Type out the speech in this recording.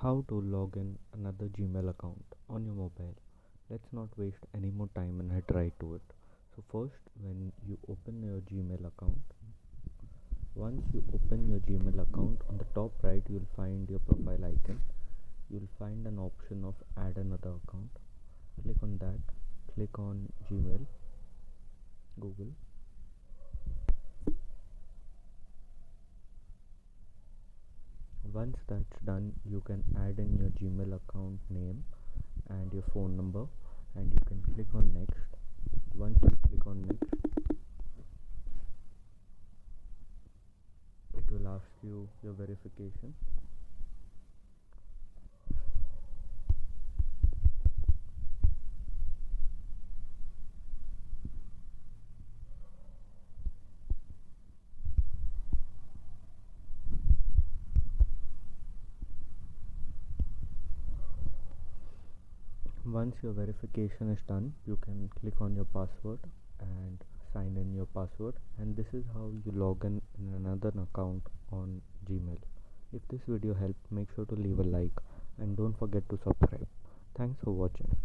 How to log in another Gmail account on your mobile. Let's not waste any more time and head right to it. So first, when you open your Gmail account, once you open your Gmail account, on the top right you'll find your profile icon. You'll find an option of add another account. Click on that. Click on Gmail, Google. Once that's done, you can add in your Gmail account name and your phone number, and you can click on next. Once you click on next, it will ask you your verification. Once your verification is done, you can click on your password and sign in your password, and this is how you log in another account on Gmail. If this video helped, make sure to leave a like and don't forget to subscribe. Thanks for watching.